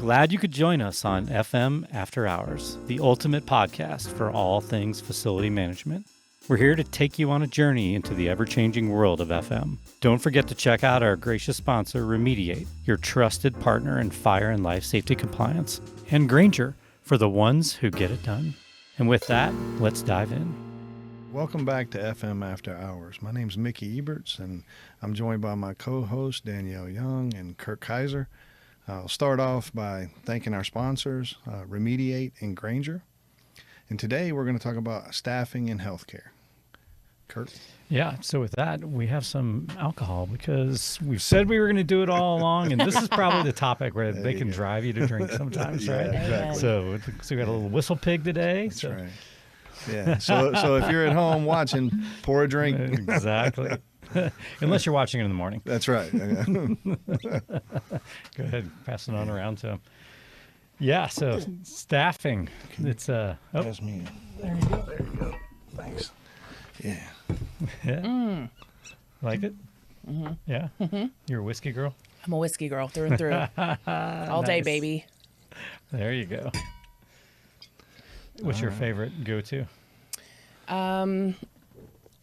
glad you could join us on FM After Hours, the ultimate podcast for all things facility management. We're here to take you on a journey into the ever-changing world of FM. Don't forget to check out our gracious sponsor, Remediate, your trusted partner in fire and life safety compliance, and Granger, for the ones who get it done. And with that, let's dive in. Welcome back to FM After Hours. My name's Mickey Eberts, and I'm joined by my co-hosts, Danielle Young and Kirk Kaiser. I'll start off by thanking our sponsors, Remediate and Granger. And today we're going to talk about staffing in healthcare. Kirk? Yeah, so with that, we have some alcohol because we've said we were going to do it all along, and this is probably the topic where they can drive you to drink sometimes, right? Exactly. So we got a little whistle pig today. That's right. Yeah, so if you're at home watching, pour a drink. Exactly. Unless you're watching it in the morning. That's right. Go ahead, pass it on around to him. Yeah, so staffing. It's That's me. There you go. Thanks. Yeah. Yeah. Like it? Mm-hmm. Yeah. Mm-hmm. You're a whiskey girl? I'm a whiskey girl through and through. All day, baby. There you go. What's your favorite go-to?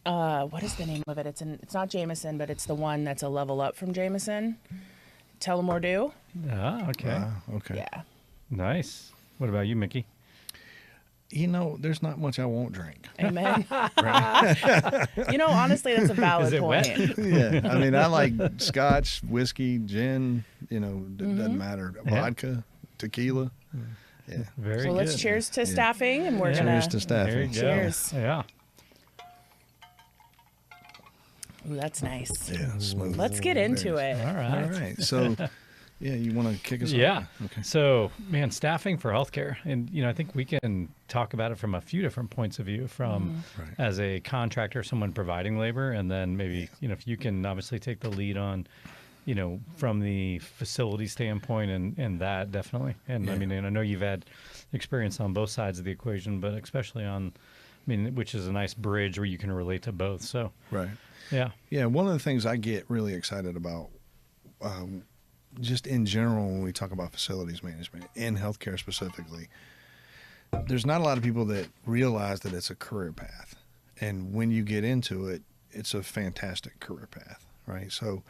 What is the name of it? It's not Jameson, but it's the one that's a level up from Jameson. Tullamore Dew. Ah, okay. Okay. Yeah. Nice. What about you, Mickey? You know, there's not much I won't drink. Amen. Right? Honestly, that's a valid Is it point. wet? Yeah. I mean, I like scotch, whiskey, gin, doesn't matter. Vodka, tequila. Yeah. Very So good. let's cheers to staffing, and we're Cheers to gonna. There you staffing. go. Cheers. Yeah. Ooh, that's nice. Yeah, smooth. Let's get into it. All right. All right. So, yeah, you want to kick us off? Yeah. Okay. So, man, staffing for healthcare. And, I think we can talk about it from a few different points of view from Right. as a contractor, someone providing labor, and then maybe, if you can obviously take the lead on, from the facility standpoint and that definitely. And I mean, and I know you've had experience on both sides of the equation, but especially on, which is a nice bridge where you can relate to both. So, Right. yeah. Yeah, one of the things I get really excited about, just in general, when we talk about facilities management, in healthcare specifically, there's not a lot of people that realize that it's a career path. And when you get into it, it's a fantastic career path, right? So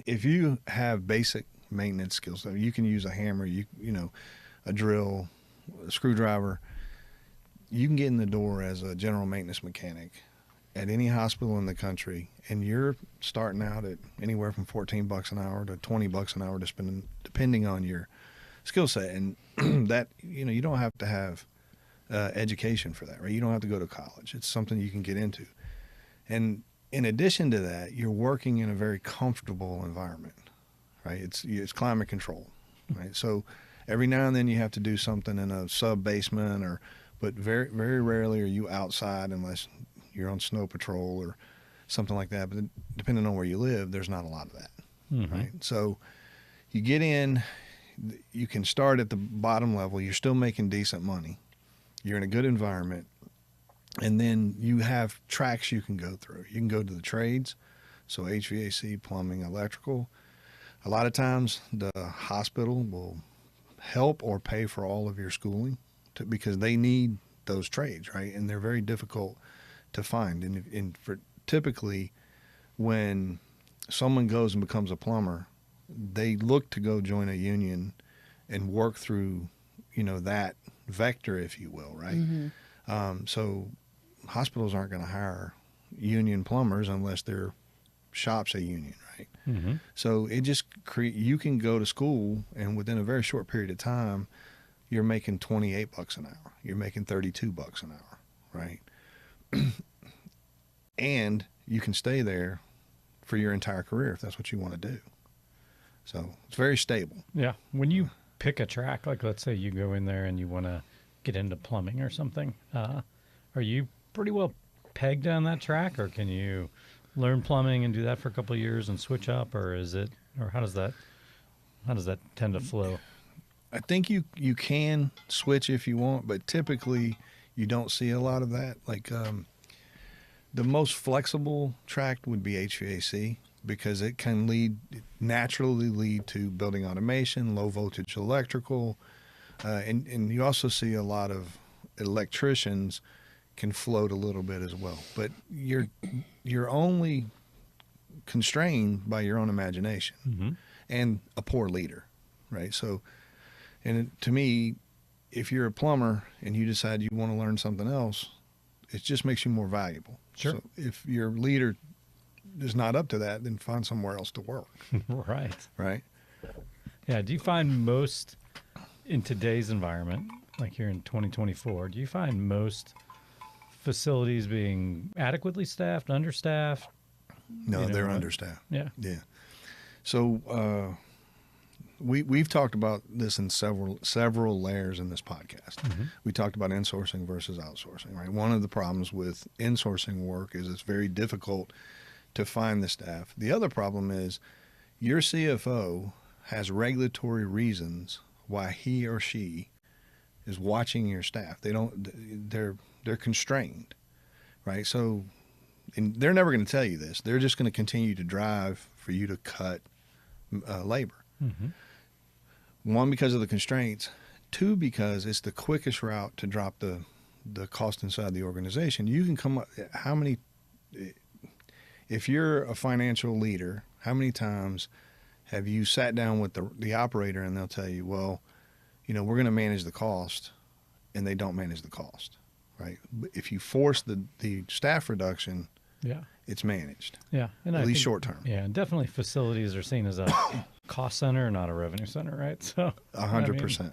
if you have basic maintenance skills, so you can use a hammer, a drill, a screwdriver, you can get in the door as a general maintenance mechanic at any hospital in the country, and you're starting out at anywhere from $14 an hour to $20 an hour depending on your skill set. And that, you don't have to have education for that, right? You don't have to go to college. It's something you can get into. And in addition to that, you're working in a very comfortable environment, right? It's climate control, right? So every now and then you have to do something in a sub basement, but very, very rarely are you outside unless you're on snow patrol or something like that. But depending on where you live, there's not a lot of that, right? So you get in, you can start at the bottom level. You're still making decent money. You're in a good environment. And then you have tracks you can go through. You can go to the trades, so HVAC, plumbing, electrical. A lot of times the hospital will help or pay for all of your schooling because they need those trades, right? And they're very difficult to find. And for typically when someone goes and becomes a plumber, they look to go join a union and work through, that vector, if you will, right? So hospitals aren't going to hire union plumbers unless their shop's a union, right? So it just you can go to school, and within a very short period of time, you're making $28 an hour. You're making $32 an hour, right? And you can stay there for your entire career if that's what you want to do. So it's very stable. Yeah. When you pick a track, like let's say you go in there and you want to get into plumbing or something, are you pretty well pegged on that track, or can you learn plumbing and do that for a couple of years and switch up, or how does that tend to flow? I think you can switch if you want, but typically you don't see a lot of that. Like the most flexible track would be HVAC, because it can naturally lead to building automation, low voltage electrical, and you also see a lot of electricians can float a little bit as well. But you're only constrained by your own imagination and a poor leader, right? So, to me, if you're a plumber and you decide you want to learn something else, it just makes you more valuable. Sure. So if your leader is not up to that, then find somewhere else to work. Right. Right. Yeah. Do you find most in today's environment, like here in 2024, do you find most facilities being adequately staffed, understaffed? No, they're what? understaffed. Yeah. Yeah. So we've talked about this in several layers in this podcast. We talked about insourcing versus outsourcing, right? One of the problems with insourcing work is it's very difficult to find the staff. The other problem is your CFO has regulatory reasons why he or she is watching your staff. They're constrained, right? So, and they're never going to tell you this. They're just going to continue to drive for you to cut labor. One, because of the constraints. Two, because it's the quickest route to drop the cost inside the organization. You can come up, if you're a financial leader, how many times have you sat down with the operator and they'll tell you, well, we're going to manage the cost, and they don't manage the cost, right? But if you force the staff reduction, it's managed. Yeah. And at I least think, short term. Yeah. And definitely facilities are seen as a cost center, not a revenue center, right? So 100%.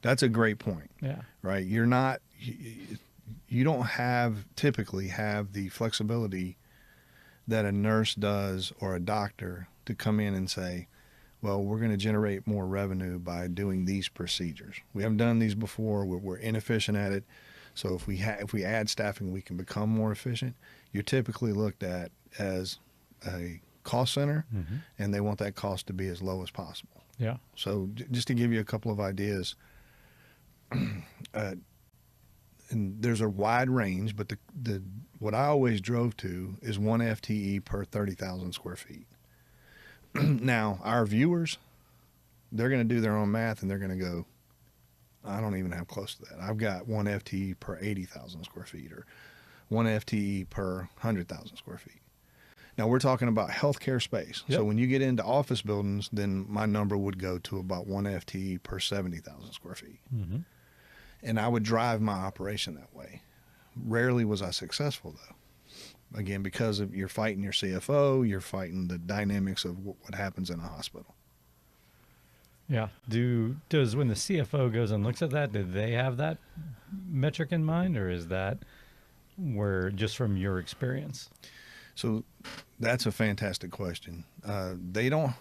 That's a great point. Yeah. Right. You don't typically have the flexibility that a nurse does or a doctor to come in and say, well, we're going to generate more revenue by doing these procedures. We haven't done these before. We're inefficient at it. So if we add staffing, we can become more efficient. You're typically looked at as a cost center, and they want that cost to be as low as possible. Yeah. So just to give you a couple of ideas, and there's a wide range, but what I always drove to is 1 FTE per 30,000 square feet. Now, our viewers, they're going to do their own math, and they're going to go, I don't even have close to that. I've got 1 FTE per 80,000 square feet, or 1 FTE per 100,000 square feet. Now, we're talking about healthcare space. Yep. So when you get into office buildings, then my number would go to about 1 FTE per 70,000 square feet. And I would drive my operation that way. Rarely was I successful, though. Again, because you're fighting your CFO, you're fighting the dynamics of what happens in a hospital. Yeah. Does when the CFO goes and looks at that, do they have that metric in mind, or is that where just from your experience? So that's a fantastic question. They don't,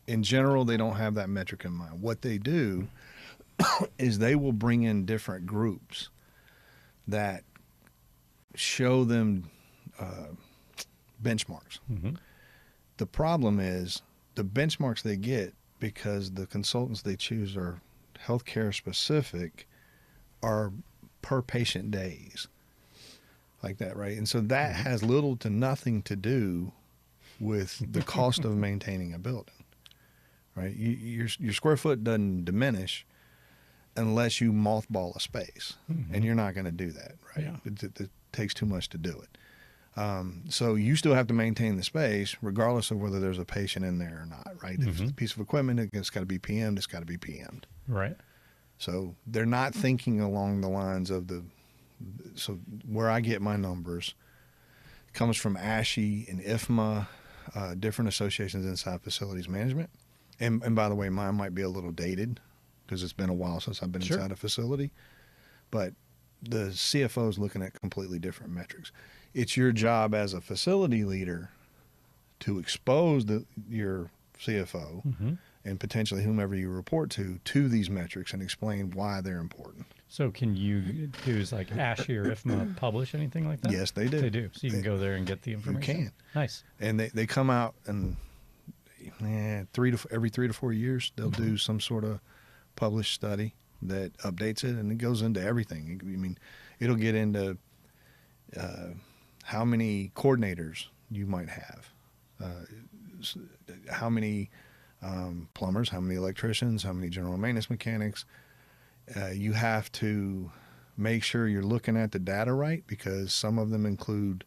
in general, they don't have that metric in mind. What they do is they will bring in different groups that show them benchmarks. The problem is the benchmarks they get, because the consultants they choose are healthcare specific, are per patient days, like that, right? And so that has little to nothing to do with the cost of maintaining a building, right? Your square foot doesn't diminish unless you mothball a space, and you're not going to do that, right? Yeah. It takes too much to do it. So you still have to maintain the space regardless of whether there's a patient in there or not, right? If it's a piece of equipment, it's got to be PM'd, it's got to be PM'd. Right. So they're not thinking along the lines of so where I get my numbers comes from ASHI and IFMA, different associations inside facilities management. And by the way, mine might be a little dated because it's been a while since I've been inside a facility. But the CFO is looking at completely different metrics. It's your job as a facility leader to expose your CFO and potentially whomever you report to these metrics and explain why they're important. So can you do like ASHI or IFMA publish anything like that? Yes, they do. They do. So you can go there and get the information. You can. Nice. And they come out and every 3 to 4 years, they'll do some sort of published study that updates it, and it goes into everything. I mean, it'll get into how many coordinators you might have, How many plumbers, how many electricians, how many general maintenance mechanics. You have to make sure you're looking at the data right, because some of them include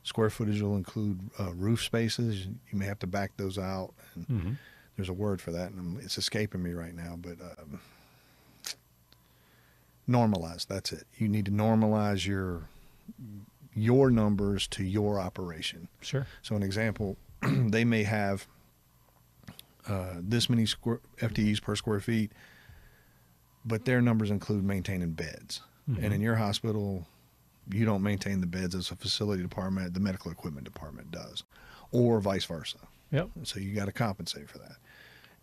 square footage, will include roof spaces. You may have to back those out. And there's a word for that, and it's escaping me right now, but normalize. That's it. You need to normalize your numbers to your operation. Sure. So an example, they may have this many FTEs per square feet, but their numbers include maintaining beds. And in your hospital, you don't maintain the beds as a facility department, the medical equipment department does, or vice versa. Yep. So you got to compensate for that.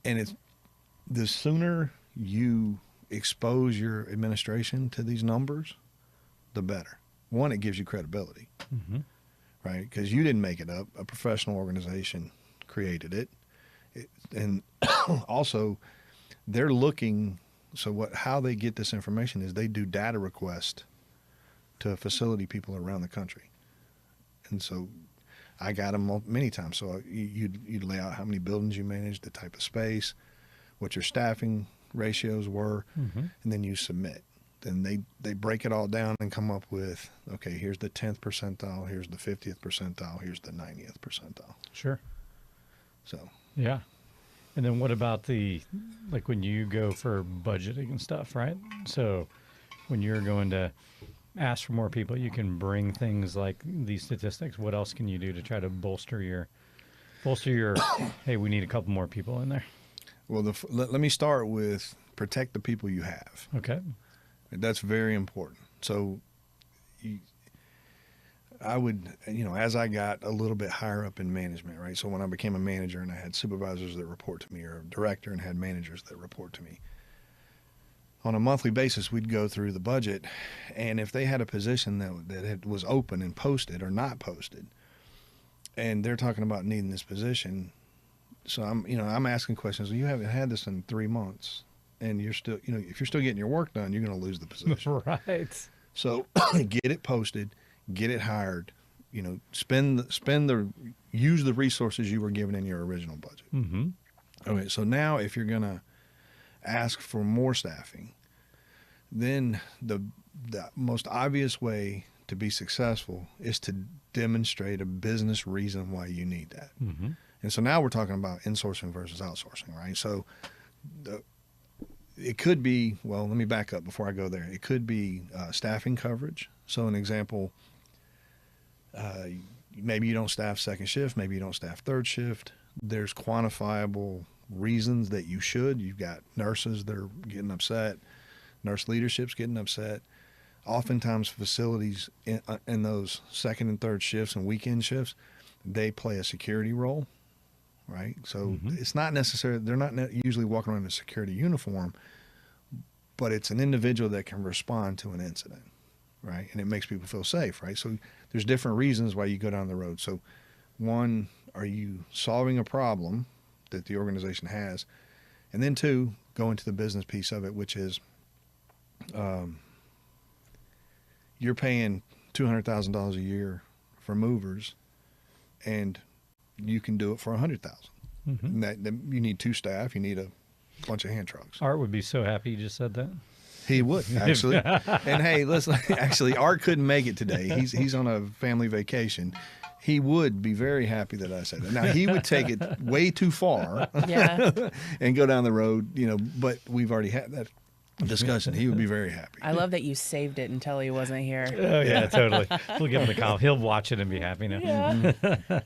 And it's the sooner you expose your administration to these numbers, the better. One, it gives you credibility, right? Because you didn't make it up. A professional organization created it. And also, they're looking. So how they get this information is they do data requests to facility people around the country. And so I got them many times. So you'd lay out how many buildings you manage, the type of space, what your staffing ratios were, and then you submit. Then they break it all down and come up with, okay, here's the 10th percentile, here's the 50th percentile, here's the 90th percentile. Sure. So. Yeah. And then what about like when you go for budgeting and stuff, right? So when you're going to ask for more people, you can bring things like these statistics. What else can you do to try to bolster your, hey, we need a couple more people in there? Well, let me start with protect the people you have. Okay. That's very important. So I would, as I got a little bit higher up in management, right? So when I became a manager and I had supervisors that report to me, or a director and had managers that report to me, on a monthly basis, we'd go through the budget. And if they had a position that was open and posted or not posted, and they're talking about needing this position, so I'm asking questions. You haven't had this in 3 months, and you're still, if you're still getting your work done, you're going to lose the position. Right. So get it posted. Get it hired, use the resources you were given in your original budget. Okay, so now if you're going to ask for more staffing, then the most obvious way to be successful is to demonstrate a business reason why you need that. And so now we're talking about insourcing versus outsourcing, right? So it could be, well, let me back up before I go there. It could be staffing coverage. So an example, maybe you don't staff second shift, maybe you don't staff third shift. There's quantifiable reasons that you should. You've got nurses that are getting upset, nurse leadership's getting upset. Oftentimes facilities in those second and third shifts and weekend shifts, they play a security role, right? So it's not necessarily, they're not usually walking around in a security uniform, but it's an individual that can respond to an incident, right? And it makes people feel safe, right? So there's different reasons why you go down the road. So one, are you solving a problem that the organization has? And then two, go into the business piece of it, which is you're paying $200,000 a year for movers, and you can do it for $100,000. And that you need 2 staff, you need a bunch of hand trucks. Art would be so happy you just said that. He would, actually. And hey, listen, actually, Art couldn't make it today. He's on a family vacation. He would be very happy that I said that. Now, he would take it way too far and go down the road, but we've already had that discussion. He would be very happy. I love that you saved it until he wasn't here. Oh, yeah, totally. We'll give him the call. He'll watch it and be happy now. Yeah.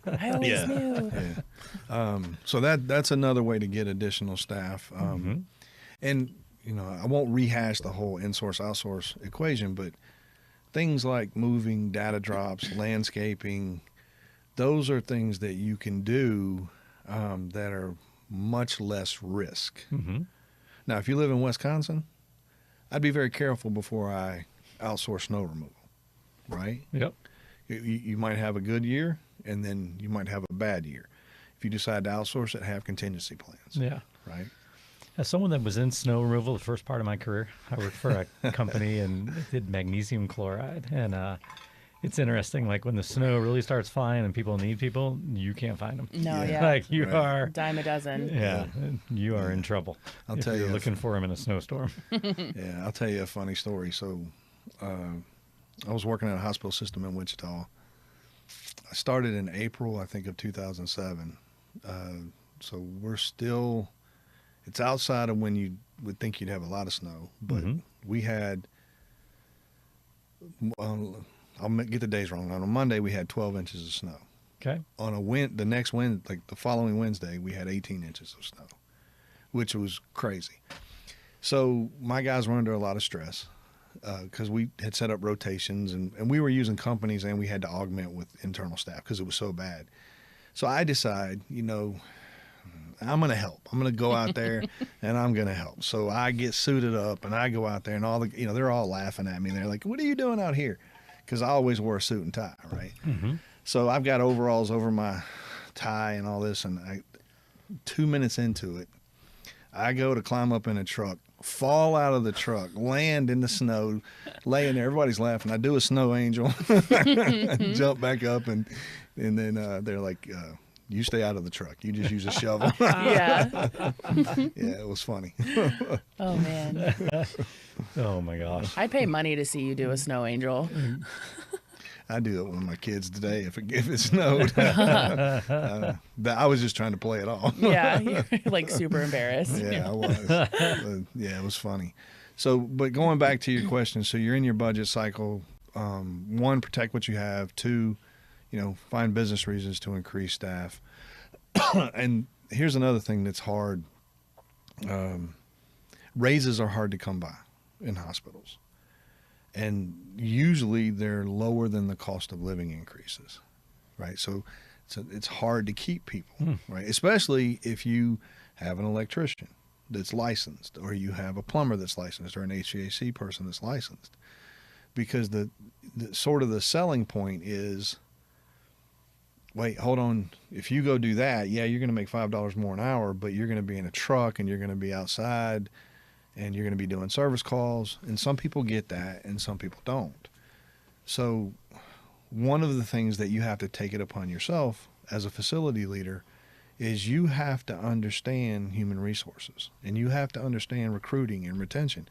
I always knew. Yeah. So that's another way to get additional staff. And, I won't rehash the whole insource outsource equation, but things like moving, data drops, landscaping, those are things that you can do that are much less risk. Now, if you live in Wisconsin, I'd be very careful before I outsource snow removal, right? Yep. You might have a good year, and then you might have a bad year. If you decide to outsource it, have contingency plans. Yeah. Right? As someone that was in snow removal the first part of my career, I worked for a company and did magnesium chloride. And It's interesting. Like when the snow really starts flying and people need people, you can't find them. No, yeah. Like you Right. are. Dime a dozen. Yeah, you are in trouble. I'll if tell you're you looking for them in a snowstorm. Yeah, I'll tell you a funny story. So, I was working at a hospital system in Wichita. I started in April, I think, of 2007. So we're still, it's outside of when you would think you'd have a lot of snow, but we had, I'll get the days wrong. On a Monday, we had 12 inches of snow. Okay. On the next Wednesday, like the following Wednesday, we had 18 inches of snow, which was crazy. So my guys were under a lot of stress because we had set up rotations and we were using companies and we had to augment with internal staff because it was so bad. So I decide, I'm going to help. I'm going to go out there and I'm going to help. So I get suited up and I go out there and all the, they're all laughing at me. They're like, what are you doing out here? Because I always wore a suit and tie, right? Mm-hmm. So I've got overalls over my tie and all this. And 2 minutes into it, I go to climb up in a truck, fall out of the truck, land in the snow, laying there. Everybody's laughing. I do a snow angel, jump back up, and then they're like, you stay out of the truck. You just use a shovel. Yeah. Yeah, it was funny. Oh, man. Oh my gosh. I'd pay money to see you do a snow angel. I do it with my kids today if it snowed. I was just trying to play it off. Yeah. You're like super embarrassed. Yeah, I was. Yeah, it was funny. So, but going back to your question, so you're in your budget cycle. One, protect what you have. Two, find business reasons to increase staff. And here's another thing that's hard. Raises are hard to come by in hospitals. And usually they're lower than the cost of living increases, right? So it's hard to keep people, right? Especially if you have an electrician that's licensed, or you have a plumber that's licensed, or an HVAC person that's licensed. Because the sort of the selling point is, wait, hold on. If you go do that, yeah, you're going to make $5 more an hour, but you're going to be in a truck and you're going to be outside and you're going to be doing service calls. And some people get that and some people don't. So one of the things that you have to take it upon yourself as a facility leader is you have to understand human resources, and you have to understand recruiting and retention,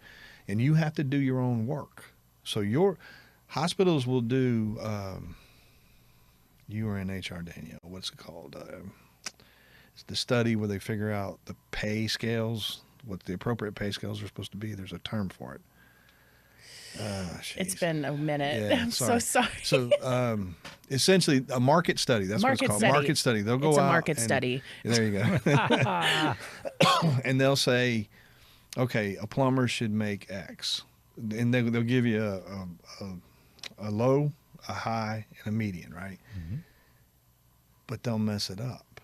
and you have to do your own work. So your hospitals will do, you were in HR, Danielle, what's it called? It's the study where they figure out the pay scales, what the appropriate pay scales are supposed to be. There's a term for it. It's been a minute. Yeah, I'm so sorry. So essentially a market study. That's what it's called. Study. Market study. They'll go It's a out market and, study. There you go. And they'll say, okay, a plumber should make X. And they'll give you a low, a high, and a median, right? Mm-hmm. But they'll mess it up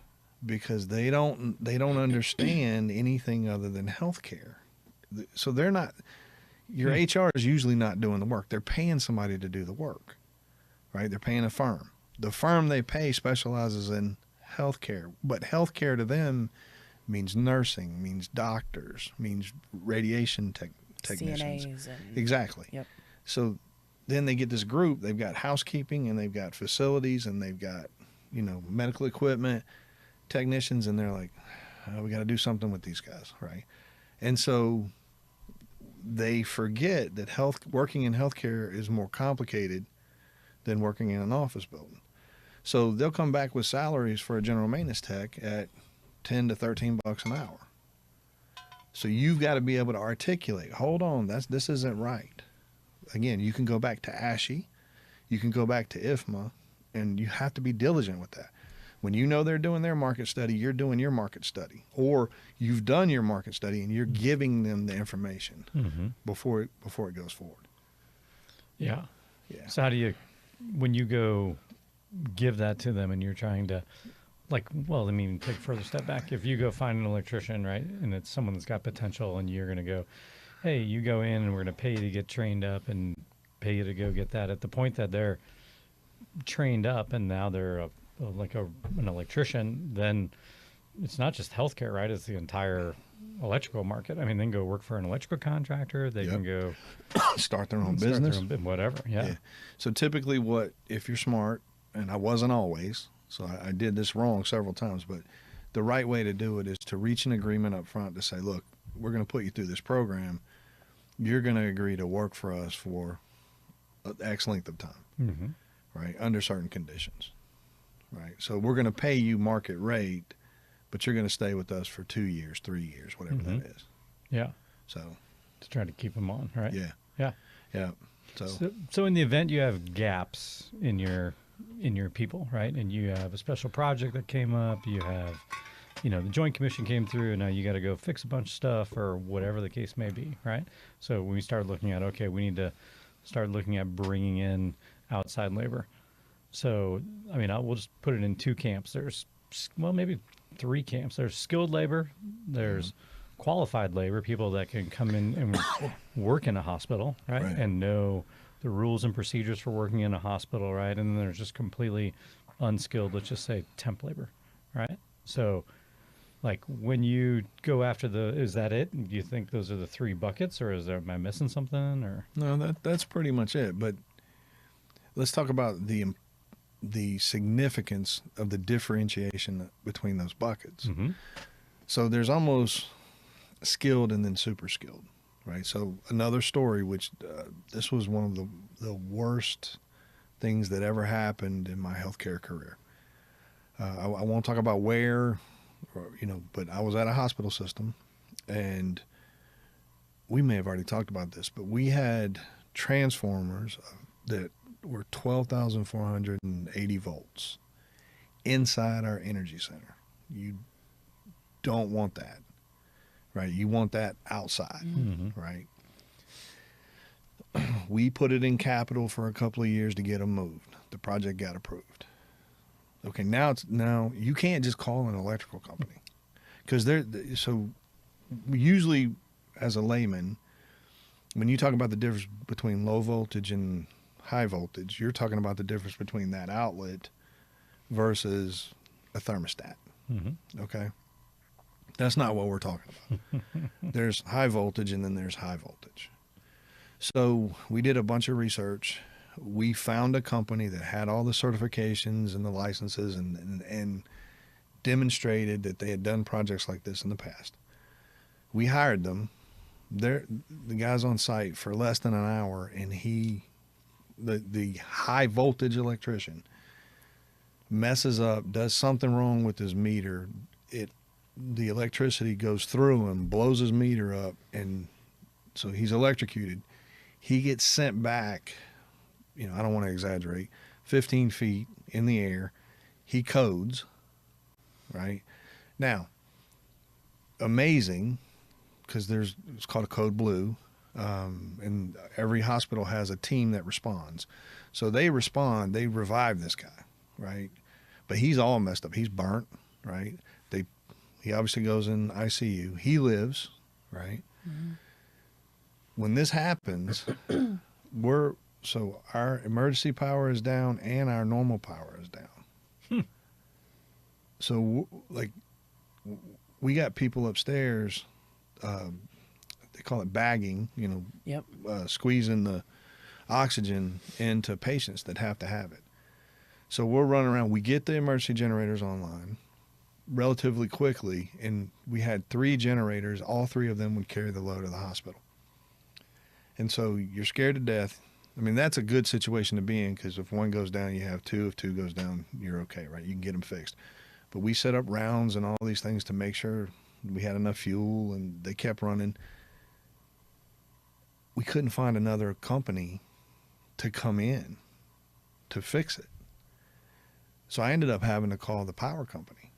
because they don't understand anything other than healthcare. So they're not. Your HR is usually not doing the work. They're paying somebody to do the work, right? They're paying a firm. The firm they pay specializes in healthcare, but healthcare to them means nursing, means doctors, means radiation technicians. CNAs and, exactly. Yep. So then they get this group. They've got housekeeping and they've got facilities and they've got, medical equipment technicians, and they're like, we got to do something with these guys, right? And so they forget that working in healthcare is more complicated than working in an office building. So they'll come back with salaries for a general maintenance tech at $10 to $13 an hour. So you've got to be able to articulate, hold on, this isn't right. Again, you can go back to ASHI, you can go back to IFMA, and you have to be diligent with that. When they're doing their market study, you're doing your market study, or you've done your market study and you're giving them the information before it goes forward. Yeah. Yeah. So how do you, when you go give that to them and you're trying to, take a further step back. If you go find an electrician, right, and it's someone that's got potential, and you're going to go, hey, you go in and we're going to pay you to get trained up and pay you to go get that. At the point that they're trained up and now they're an electrician, then it's not just healthcare, right? It's the entire electrical market. I mean, they can go work for an electrical contractor. They can go start their own start their business. own whatever. Yeah. So typically if you're smart, and I wasn't always, so I did this wrong several times, but the right way to do it is to reach an agreement up front to say, look, we're going to put you through this program. You're going to agree to work for us for X length of time, right, under certain conditions, right? So we're going to pay you market rate, but you're going to stay with us for 2 years, 3 years, whatever that is. Yeah. So to try to keep them on, right? Yeah. Yeah. Yeah. So in the event you have gaps in your people, right, and you have a special project that came up, you have, the Joint Commission came through, and now you got to go fix a bunch of stuff or whatever the case may be, right? So when we start looking at, okay, we need to start looking at bringing in outside labor. So, I mean, we'll just put it in 2 camps. There's, maybe 3 camps. There's skilled labor. There's qualified labor, people that can come in and work in a hospital, right? And know the rules and procedures for working in a hospital, right? And then there's just completely unskilled, let's just say, temp labor, right? So, like, when you go after is that it? Do you think those are the 3 buckets, or am I missing something? Or no, that's pretty much it. But let's talk about the significance of the differentiation between those buckets. So there's almost skilled and then super skilled, right? So another story, which this was one of the worst things that ever happened in my healthcare career. I won't talk about where, but I was at a hospital system, and we may have already talked about this, but we had transformers that were 12,480 volts inside our energy center. You don't want that, right? You want that outside, right? We put it in capital for a couple of years to get them moved. The project got approved. Okay, now you can't just call an electrical company, because so usually as a layman, when you talk about the difference between low voltage and high voltage, you're talking about the difference between that outlet versus a thermostat. Okay, that's not what we're talking about. There's high voltage and then there's high voltage. So we did a bunch of research. We found a company that had all the certifications and the licenses and demonstrated that they had done projects like this in the past. We hired them. The guy's on site for less than an hour, and the high voltage electrician messes up, does something wrong with his meter. The electricity goes through him, blows his meter up, and so he's electrocuted. He gets sent back, I don't want to exaggerate, 15 feet in the air. He codes, right? Now, amazing, because it's called a code blue, and every hospital has a team that responds. So they respond, they revive this guy, right? But he's all messed up. He's burnt, right? He obviously goes in ICU. He lives, right? When this happens, so our emergency power is down and our normal power is down. So we got people upstairs, they call it bagging, squeezing the oxygen into patients that have to have it. So we're running around. We get the emergency generators online relatively quickly, and we had 3 generators. All 3 of them would carry the load of the hospital. And so you're scared to death. I mean, that's a good situation to be in, because if one goes down, you have 2. If 2 goes down, you're okay, right? You can get them fixed. But we set up rounds and all these things to make sure we had enough fuel, and they kept running. We couldn't find another company to come in to fix it. So I ended up having to call the power company.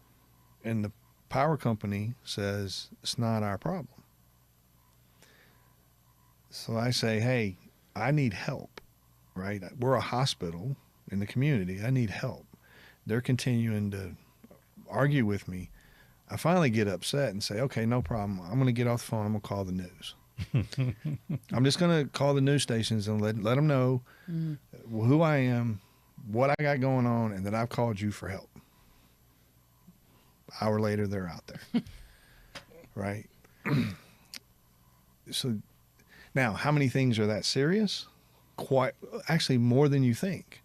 And the power company says, it's not our problem. So I say, hey, I need help, right? We're a hospital in the community. I need help. They're continuing to argue with me. I finally get upset and say, okay, no problem. I'm going to get off the phone. I'm going to call the news. I'm just going to call the news stations and let them know who I am, what I got going on, and that I've called you for help. Hour later, they're out there, right? So now, how many things are that serious? Actually, more than you think.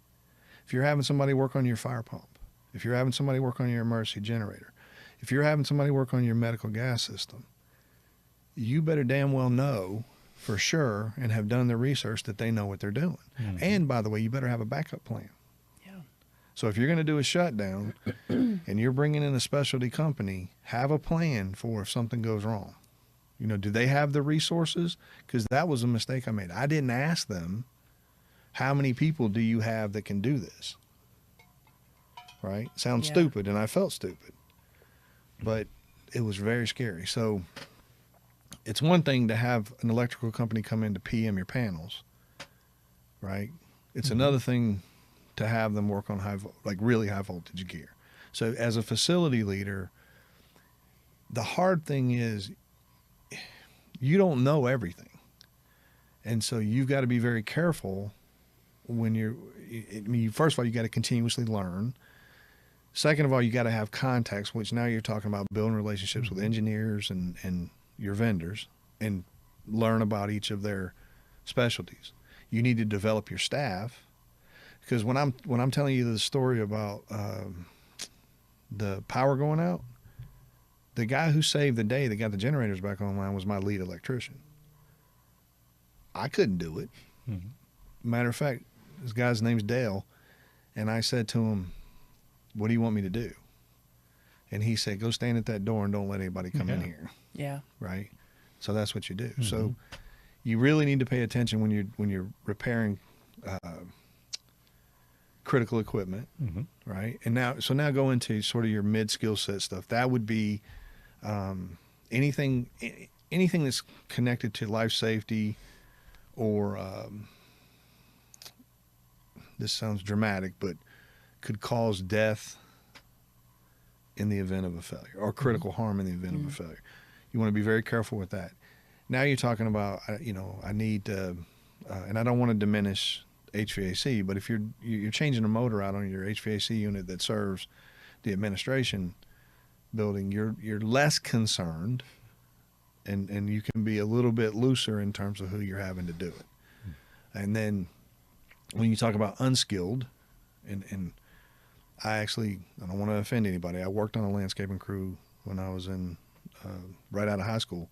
If you're having somebody work on your fire pump, if you're having somebody work on your emergency generator, if you're having somebody work on your medical gas system, you better damn well know for sure and have done the research that they know what they're doing. Mm-hmm. And by the way, you better have a backup plan. Yeah. So if you're going to do a shutdown and you're bringing in a specialty company, have a plan for if something goes wrong. You know, do they have the resources? Because that was a mistake I made. I didn't ask them, how many people do you have that can do this? Right? Sounds stupid, and I felt stupid. But it was very scary. So it's one thing to have an electrical company come in to PM your panels, right? It's another thing to have them work on really high voltage gear. So as a facility leader, the hard thing is you don't know everything. And so you've got to be very careful when first of all, you got to continuously learn. Second of all, you got to have contacts, which now you're talking about building relationships with engineers and your vendors and learn about each of their specialties. You need to develop your staff, because when I'm telling you the story about the power going out, the guy who saved the day that got the generators back online was my lead electrician. I couldn't do it. Mm-hmm. Matter of fact, this guy's name's Dale, and I said to him, "What do you want me to do?" And he said, "Go stand at that door and don't let anybody come in here." Yeah. Right. So that's what you do. Mm-hmm. So you really need to pay attention when you're repairing critical equipment, right? And now go into sort of your mid skill set stuff. That would be anything that's connected to life safety, or this sounds dramatic, but could cause death in the event of a failure, or critical harm in the event of a failure. You want to be very careful with that. Now you're talking about, I need, and I don't want to diminish HVAC, but if you're changing a motor out on your HVAC unit that serves the administration building, you're less concerned, and you can be a little bit looser in terms of who you're having to do it. And then when you talk about unskilled, and I don't want to offend anybody. I worked on a landscaping crew when I was right out of high school.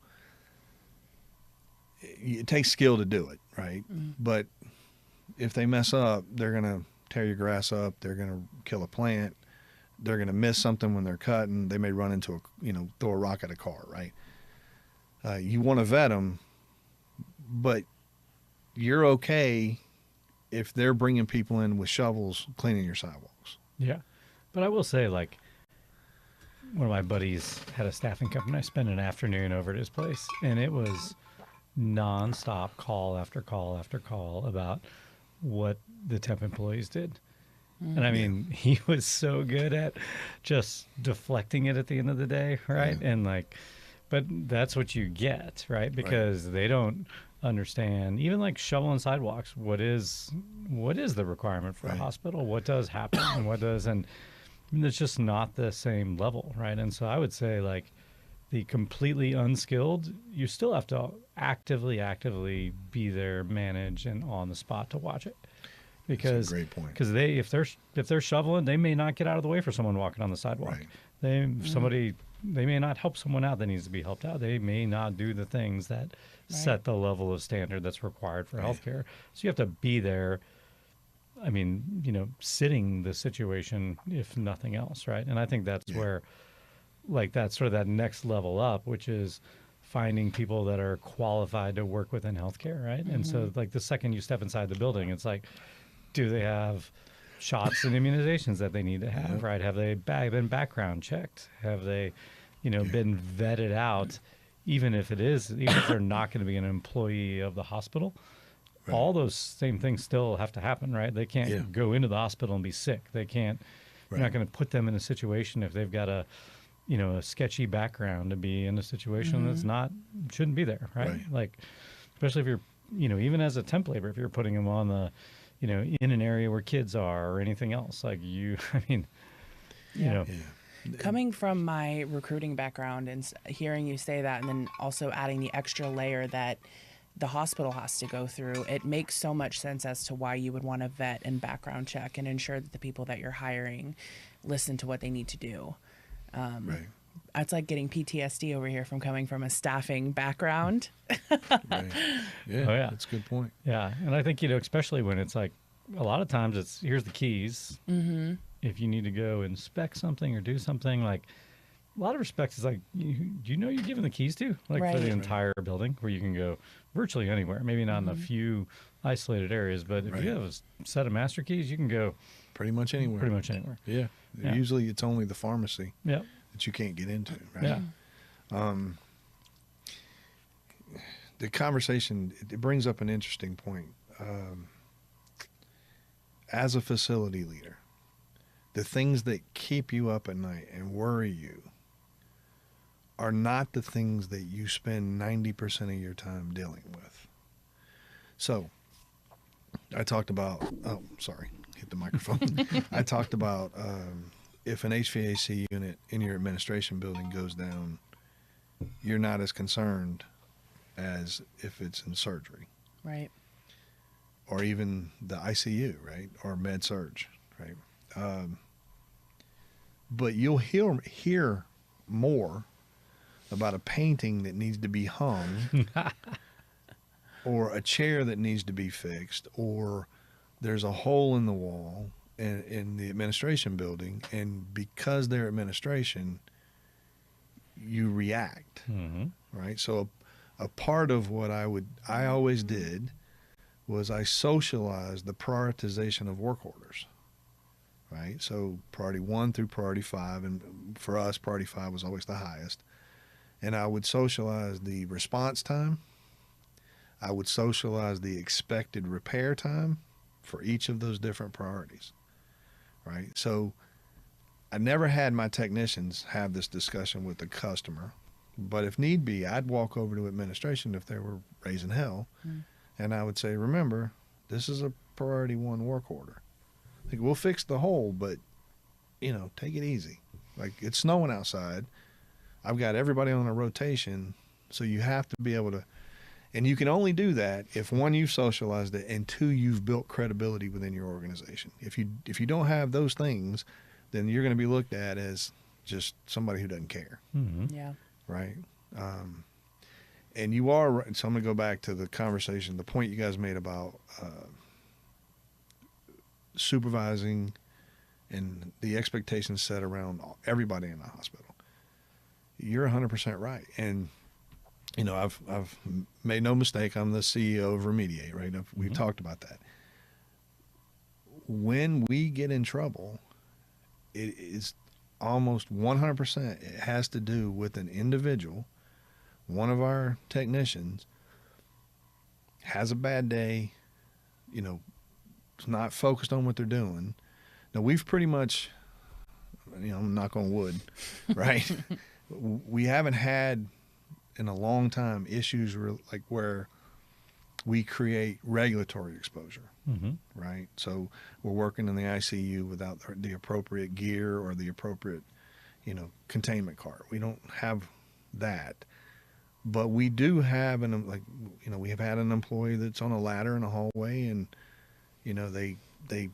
It takes skill to do it, right? But if they mess up, they're going to tear your grass up. They're going to kill a plant. They're going to miss something when they're cutting. They may run into throw a rock at a car, right? You want to vet them, but you're okay if they're bringing people in with shovels cleaning your sidewalks. Yeah. But I will say, like, one of my buddies had a staffing company. I spent an afternoon over at his place, and it was nonstop call after call after call about what the temp employees did. And I mean, he was so good at just deflecting it at the end of the day, right? Yeah. And but that's what you get, right? Because they don't understand, even like shoveling sidewalks, what is the requirement for a hospital? What does happen and what doesn't? I mean, it's just not the same level, right? And so I would say, like, the completely unskilled, you still have to actively be there, manage, and on the spot to watch it. Because, that's a great point. Because if they're shoveling, they may not get out of the way for someone walking on the sidewalk. Right. They may not help someone out that needs to be helped out. They may not do the things that set the level of standard that's required for healthcare. So you have to be there. I mean, sitting the situation, if nothing else, right? And I think that's where, like, that's sort of that next level up, which is finding people that are qualified to work within healthcare, right? And so, like, the second you step inside the building, it's like, do they have shots and immunizations that they need to have, right? Have they been background checked? Have they, been vetted out? Even if they're not going to be an employee of the hospital, all those same things still have to happen, right? They can't go into the hospital and be sick. They can't. You're not going to put them in a situation if they've got a sketchy background to be in a situation that's shouldn't be there, right? Like, especially if you're, even as a temp labor, if you're putting them on the, in an area where kids are or anything else, like Coming from my recruiting background and hearing you say that, and then also adding the extra layer that the hospital has to go through, it makes so much sense as to why you would want to vet and background check and ensure that the people that you're hiring listen to what they need to do. Right. It's like getting PTSD over here from coming from a staffing background. Right. Yeah, Oh, yeah. that's a good point. Yeah. And I think, you know, especially when it's like, a lot of times it's, here's the keys. Mm-hmm. If you need to go inspect something or do something, like, a lot of respects is like, do you know you're given the keys to? Like, for the Right. entire building, where you can go virtually anywhere. Maybe not in a few isolated areas, but if Right. you have a set of master keys, you can go Pretty much anywhere. pretty much anywhere. Yeah. Yeah. Usually it's only the pharmacy Yeah. that you can't get into, right? Yeah. The conversation, it brings up an interesting point. As a facility leader, the things that keep you up at night and worry you are not the things that you spend 90% of your time dealing with. So, I talked about, hit the microphone. I talked about if an HVAC unit in your administration building goes down, you're not as concerned as if it's in surgery. Right. Or even the ICU, right? Or med surge, right? But you'll hear more about a painting that needs to be hung or a chair that needs to be fixed, or there's a hole in the wall in the administration building, and because they're administration, you react, right? So a part of what I always did was I socialized the prioritization of work orders, right? So priority 1 through priority 5, and for us, priority 5 was always the highest. And I would socialize the response time. I would socialize the expected repair time for each of those different priorities, right? So I never had my technicians have this discussion with the customer, but if need be, I'd walk over to administration if they were raising hell, and I would say, remember, this is a priority 1 work order. Like, we'll fix the hole, but, take it easy. Like, it's snowing outside. I've got everybody on a rotation, so you have to be able to, and you can only do that if 1, you've socialized it, and 2, you've built credibility within your organization. If you don't have those things, then you're going to be looked at as just somebody who doesn't care, Yeah. right? And you are right. So I'm going to go back to the conversation, the point you guys made about supervising and the expectations set around everybody in the hospital. You're 100% right. And, I've made no mistake. I'm the CEO of Remediate, right? We've talked about that. When we get in trouble, it is almost 100%. It has to do with an individual. One of our technicians has a bad day, is not focused on what they're doing. Now, we've pretty much, knock on wood, right? We haven't had in a long time issues like where we create regulatory exposure, right? So we're working in the ICU without the appropriate gear or the appropriate, containment cart. We don't have that. But we do have we have had an employee that's on a ladder in a hallway, and they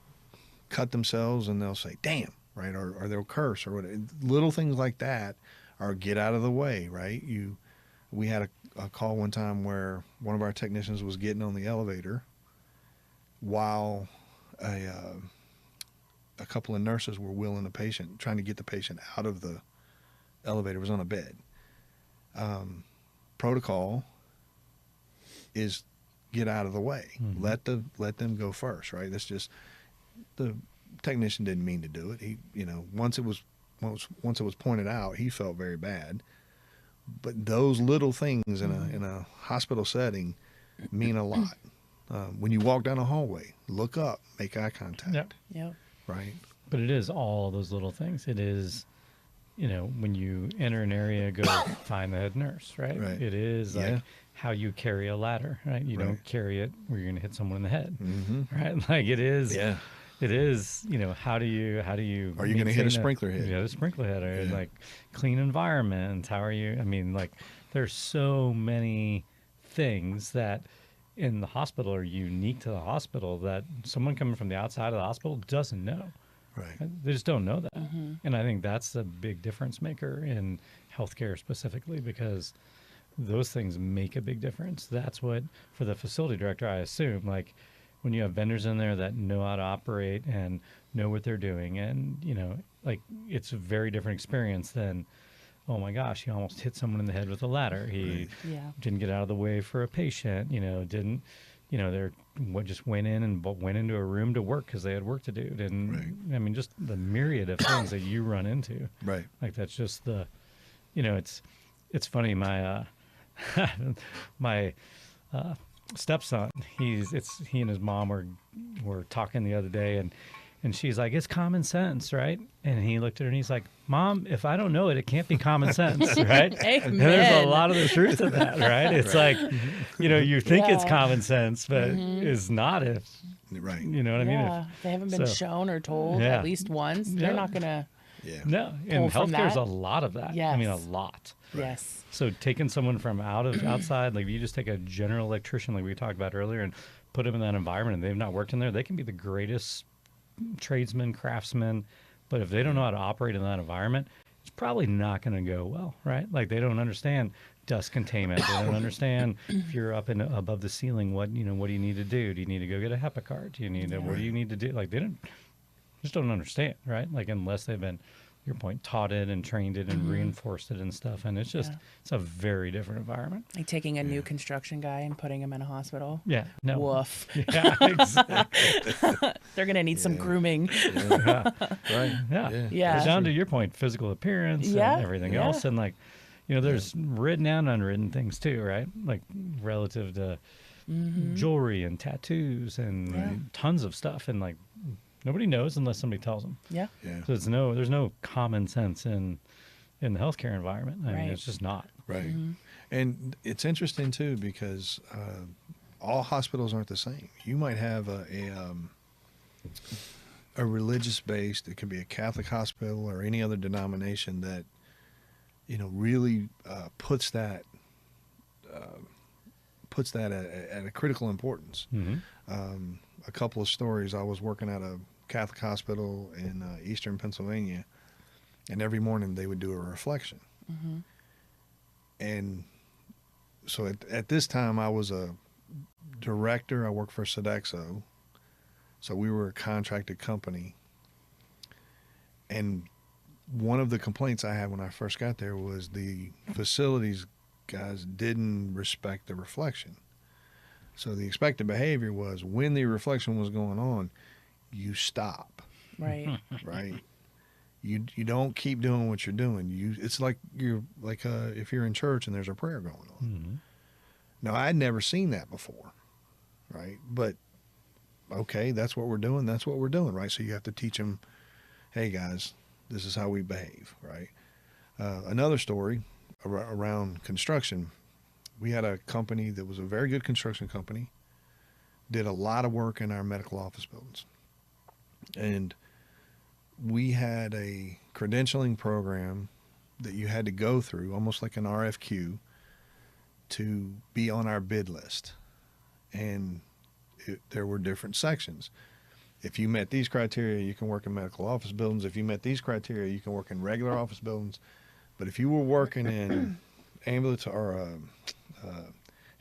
cut themselves and they'll say "damn," right, or they'll curse or whatever. Little things like that are get out of the way, right? We had a call one time where one of our technicians was getting on the elevator while a couple of nurses were wheeling a patient, trying to get the patient out of the elevator. It was on a bed. Protocol is get out of the way. Let them go first, right? That's just, the technician didn't mean to do it. He, once it was pointed out, he felt very bad. But those little things in a hospital setting mean a lot. When you walk down a hallway, look up, make eye contact. Yep. Right. But it is all those little things. It is, when you enter an area, go find the head nurse, right? Right. It is like how you carry a ladder, right? You don't carry it where you're going to hit someone in the head, right? Like it is, It is, how do you Are you going to hit maintain a sprinkler head? Yeah, a sprinkler head, or Yeah. like clean environment. How are you? I mean, like there's so many things that in the hospital are unique to the hospital that someone coming from the outside of the hospital doesn't know. Right. They just don't know that. And I think that's a big difference maker in healthcare specifically, because those things make a big difference. That's what, for the facility director, I assume, like when you have vendors in there that know how to operate and know what they're doing, and, like it's a very different experience than, oh my gosh, he almost hit someone in the head with a ladder. He Right. Yeah. didn't get out of the way for a patient, didn't, they're just went in and went into a room to work because they had work to do. And Right. I mean, just the myriad of things that you run into. Right. Like that's just it's funny. My, my, stepson, he and his mom were talking the other day, and she's like, it's common sense, right? And he looked at her and he's like, Mom, if I don't know it, it can't be common sense, right? And there's a Amen. lot of the truth to that, right? It's like, you think it's Yeah. common sense, but it's not if, Right. you know what I mean? Yeah. They haven't been so- shown or told Yeah. at least once. Yeah. They're not going to. Yeah. No, and Pull from healthcare's that? a lot of that. I mean, a Yes. lot. Yes. So taking someone from outside, like you just take a general electrician, like we talked about earlier, and put them in that environment, and they've not worked in there, they can be the greatest tradesman, craftsman, but if they don't know how to operate in that environment, it's probably not going to go well, right? Like they don't understand dust containment. They don't understand if you're up and above the ceiling, what do you need to do? Do you need to go get a HEPA card? Do you need to, what do you need to do? Like they just don't understand, right? Like unless they've been, your point, taught it and trained it and reinforced it and stuff. And it's just, Yeah. it's a very different environment. Like taking a new construction guy and putting him in a hospital. Yeah. No. Woof. Yeah, exactly. They're going to need some grooming. Yeah. Right. Yeah. Yeah. But down to your point, physical appearance Yeah, and everything yeah. else. And like, there's written and unwritten things too, right? Like relative to jewelry and tattoos and Yeah. tons of stuff. And like, nobody knows unless somebody tells them. Yeah. Yeah. So there's no common sense in the healthcare environment. I mean, Right. it's just not. Right. And it's interesting too because all hospitals aren't the same. You might have a religious based, it could be a Catholic hospital or any other denomination that really puts that at a critical importance. Mm-hmm. A couple of stories. I was working at a Catholic hospital in eastern Pennsylvania, and every morning they would do a reflection. And so at this time, I was a director. I worked for Sodexo, so we were a contracted company. And one of the complaints I had when I first got there was the facilities guys didn't respect the reflection. So the expected behavior was when the reflection was going on, you stop, Right. right? You don't keep doing what you're doing. It's like if you're in church and there's a prayer going on. Mm-hmm. Now I'd never seen that before, right? But okay, that's what we're doing. That's what we're doing, right? So you have to teach them, hey guys, this is how we behave, right? Another story around construction. We had a company that was a very good construction company, did a lot of work in our medical office buildings. And we had a credentialing program that you had to go through, almost like an RFQ, to be on our bid list. And there were different sections. If you met these criteria, you can work in medical office buildings. If you met these criteria, you can work in regular office buildings. But if you were working in ambulatory or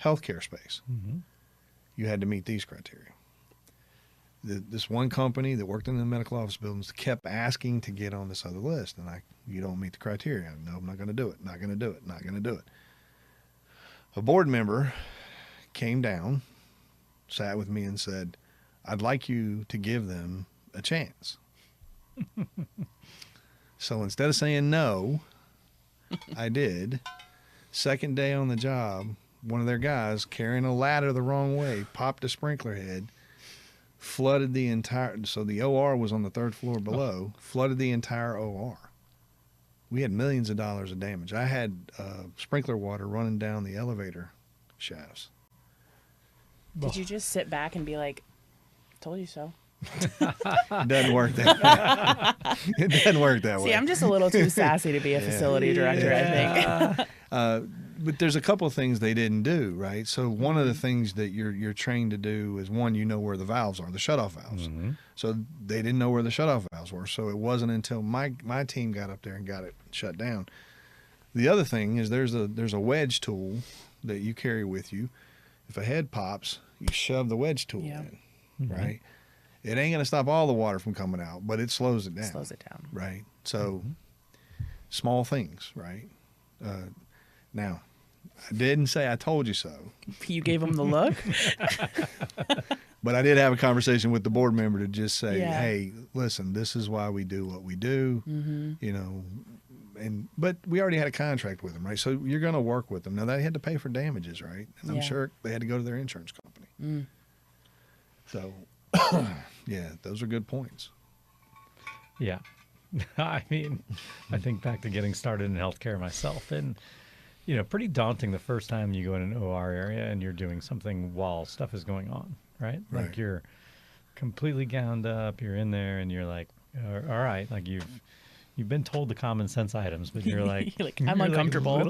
healthcare space, you had to meet these criteria. This one company that worked in the medical office buildings kept asking to get on this other list, and you don't meet the criteria. No, I'm not going to do it. Not going to do it. Not going to do it. A board member came down, sat with me, and said, "I'd like you to give them a chance." So instead of saying no, I did. Second day on the job, one of their guys carrying a ladder the wrong way popped a sprinkler head, flooded the entire, so the OR was on the third floor below, flooded the entire OR. We had millions of dollars of damage. I had sprinkler water running down the elevator shafts. Did you just sit back and be like, told you so? It doesn't work that way. It doesn't work that way. See, I'm just a little too sassy to be a facility director, I think. But there's a couple of things they didn't do, right? So one of the things that you're trained to do is, one, you know where the valves are, the shutoff valves. Mm-hmm. So they didn't know where the shutoff valves were. So it wasn't until my team got up there and got it shut down. The other thing is there's a wedge tool that you carry with you. If a head pops, you shove the wedge tool in, right? It ain't going to stop all the water from coming out, but it slows it down. Slows it down. Right. So small things, right? Now, I didn't say I told you so, You gave him the look? but I did have a conversation with the board member to just say, Yeah. hey, listen, this is why we do what we do, you know, but we already had a contract with them, right? So you're going to work with them. Now, they had to pay for damages, right? And I'm Yeah. sure they had to go to their insurance company. So, yeah, those are good points. Yeah. I mean, I think back to getting started in healthcare myself, and, you know, pretty daunting the first time you go in an OR area and you're doing something while stuff is going on, right? Right. Like you're completely gowned up, you're in there and you're like, all right, like you've been told the common sense items, but you're like, I'm uncomfortable.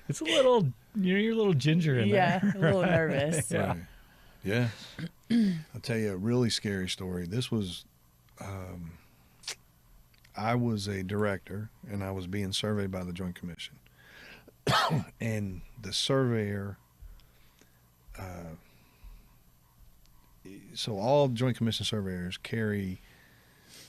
It's a little, you're a little ginger in Yeah, there. a little nervous. Yeah. Right. Yeah. I'll tell you a really scary story. This was, I was a director and I was being surveyed by the Joint Commission. And the surveyor, so all Joint Commission surveyors carry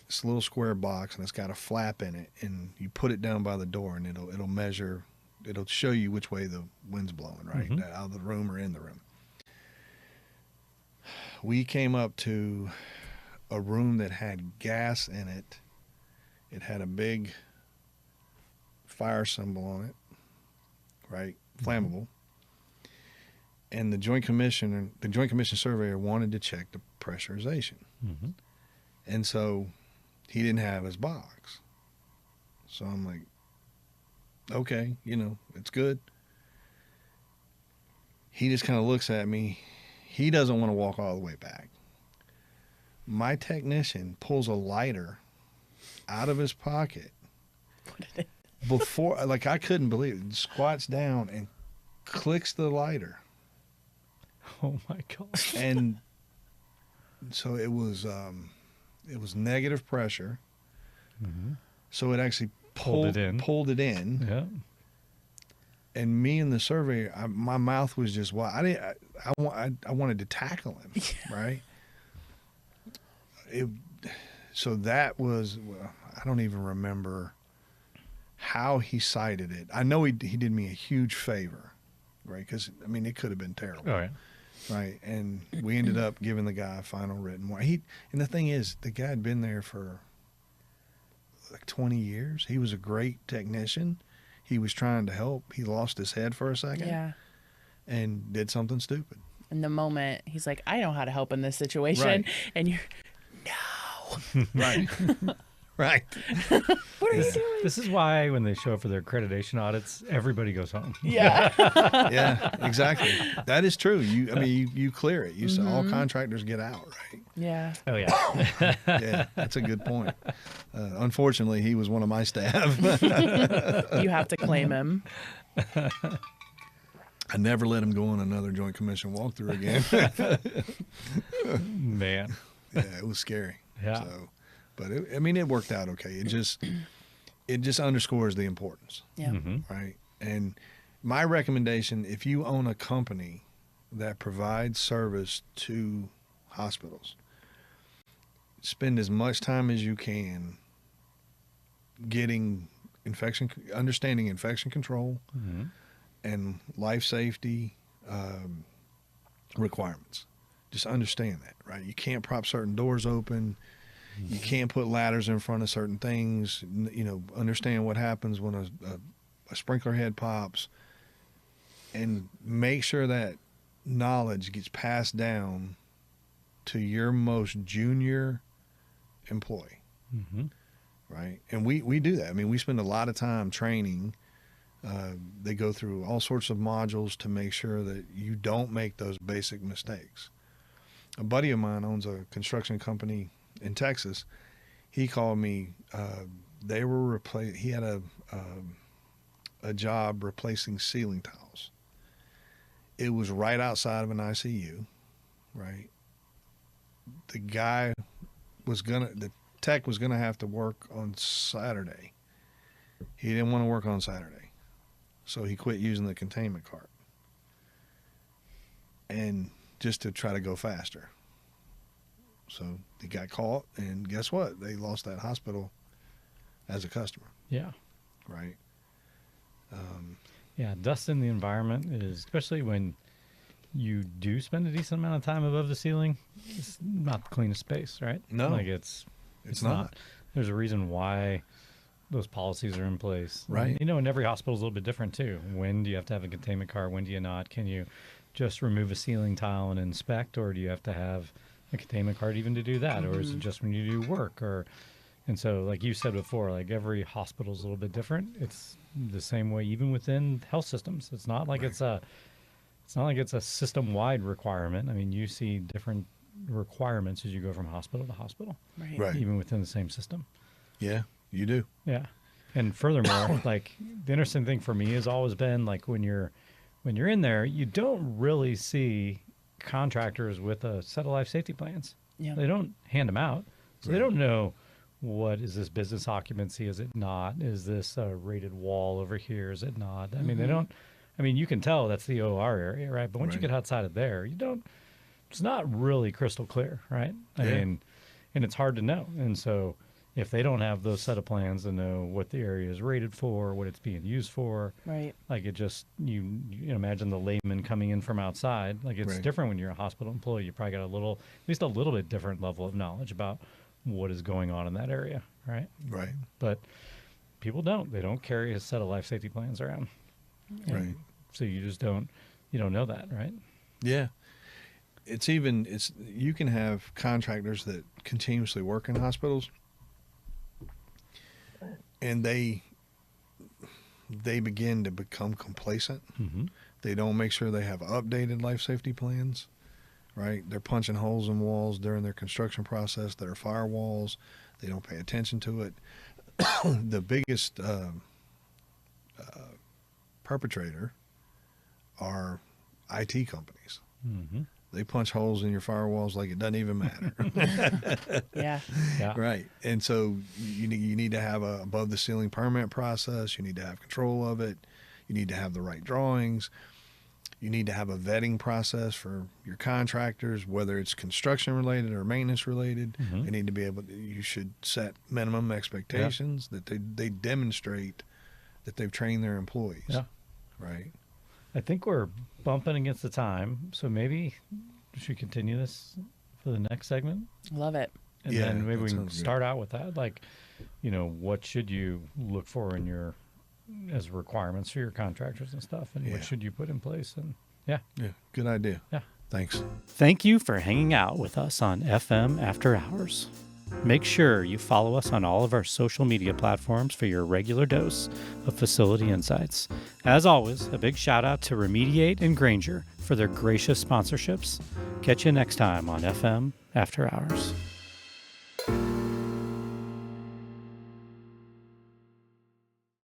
this little square box and it's got a flap in it, and you put it down by the door and it'll measure, it'll show you which way the wind's blowing, right? Out of the room or in the room. We came up to a room that had gas in it. It had a big fire symbol on it, right? Flammable. And the Joint Commission surveyor wanted to check the pressurization. And so he didn't have his box. So I'm like, okay, you know, it's good. He just kind of looks at me. He doesn't want to walk all the way back. My technician pulls a lighter out of his pocket before, like, I couldn't believe it. Squats down and clicks the lighter. Oh my gosh. And so it was negative pressure. So it actually pulled it in. Yeah. And me and the surveyor, my mouth was just wide. I wanted to tackle him, right? So that was, well, I don't even remember how he cited it. I know he did me a huge favor, right? Because, I mean, it could have been terrible. Oh, yeah. Right. And we ended up giving the guy a final written warning. And the thing is, the guy had been there for like 20 years. He was a great technician. He was trying to help. He lost his head for a second. Yeah. And did something stupid. In the moment, he's like, I know how to help in this situation. Right. And you're, no. Right. Right. What are you doing? This is why when they show up for their accreditation audits, everybody goes home. Yeah. Yeah, exactly. That is true. You clear it. You say all contractors get out, right? Yeah. Oh, yeah. Yeah, that's a good point. Unfortunately, he was one of my staff. You have to claim him. I never let him go on another Joint Commission walkthrough again. Man. Yeah, it was scary. Yeah. So, but it worked out okay. It just underscores the importance, Yeah. right? And my recommendation, if you own a company that provides service to hospitals, spend as much time as you can getting understanding infection control and life safety requirements. Just understand that, right? You can't prop certain doors open. You can't put ladders in front of certain things. You know, understand what happens when a sprinkler head pops, and make sure that knowledge gets passed down to your most junior employee, right? And we do that. I mean, we spend a lot of time training. They go through all sorts of modules to make sure that you don't make those basic mistakes. a buddy of mine owns a construction company in Texas. He called me. They were He had a job replacing ceiling tiles. It was right outside of an ICU, right? The tech was gonna have to work on Saturday. He didn't want to work on Saturday, so he quit using the containment cart, and just to try to go faster. So he got caught, and guess what? They lost that hospital as a customer. Yeah. Right. Yeah, dust in the environment is, especially when you do spend a decent amount of time above the ceiling, it's not the cleanest space, right? No. Like it's not. There's a reason why those policies are in place. Right. And, and every hospital is a little bit different too. When do you have to have a containment cart? When do you not? Can you just remove a ceiling tile and inspect, or do you have to have a containment cart even to do that? Or is it just when you do work? And so, like you said before, like every hospital is a little bit different. It's the same way even within health systems. It's not like it's a system-wide requirement. I mean, you see different requirements as you go from hospital to hospital, Right. even within the same system. Yeah, you do. Yeah. And furthermore, like the interesting thing for me has always been like when you're in there, you don't really see contractors with a set of life safety plans. Yeah. They don't hand them out. So they Right. don't know what is this business occupancy, is it not? Is this a rated wall over here? Is it not? I mean, they don't. I mean, you can tell that's the OR area, right? But once you Right. get outside of there, you don't. It's not really crystal clear, right? I Yeah. mean, and it's hard to know. And so, if they don't have those set of plans to know what the area is rated for, what it's being used for, Right. like it just you imagine the layman coming in from outside. Like it's Right. different when you're a hospital employee. You probably got at least a little bit different level of knowledge about what is going on in that area, right? Right. But people don't. They don't carry a set of life safety plans around. Right. So you just don't know that, right? Yeah. You can have contractors that continuously work in hospitals, and they begin to become complacent. Mm-hmm. They don't make sure they have updated life safety plans, right? They're punching holes in walls during their construction process. There are firewalls. They don't pay attention to it. The biggest perpetrator are IT companies. Mm-hmm. They punch holes in your firewalls like it doesn't even matter. Yeah. Yeah. Right. And so you need to have a above the ceiling permit process. You need to have control of it. You need to have the right drawings. You need to have a vetting process for your contractors, whether it's construction related or maintenance related. Mhm. They need to be you should set minimum expectations that they demonstrate that they've trained their employees. Yeah. Right. I think we're bumping against the time, so maybe we should continue this for the next segment. Love it. And Yeah, then maybe that we can sounds good. start out with that. Like, what should you look for in as requirements for your contractors and stuff, and Yeah. what should you put in place? And yeah. Yeah. Good idea. Yeah. Thanks. Thank you for hanging out with us on FM After Hours. Make sure you follow us on all of our social media platforms for your regular dose of facility insights. As always, a big shout out to Remediate and Granger for their gracious sponsorships. Catch you next time on FM After Hours.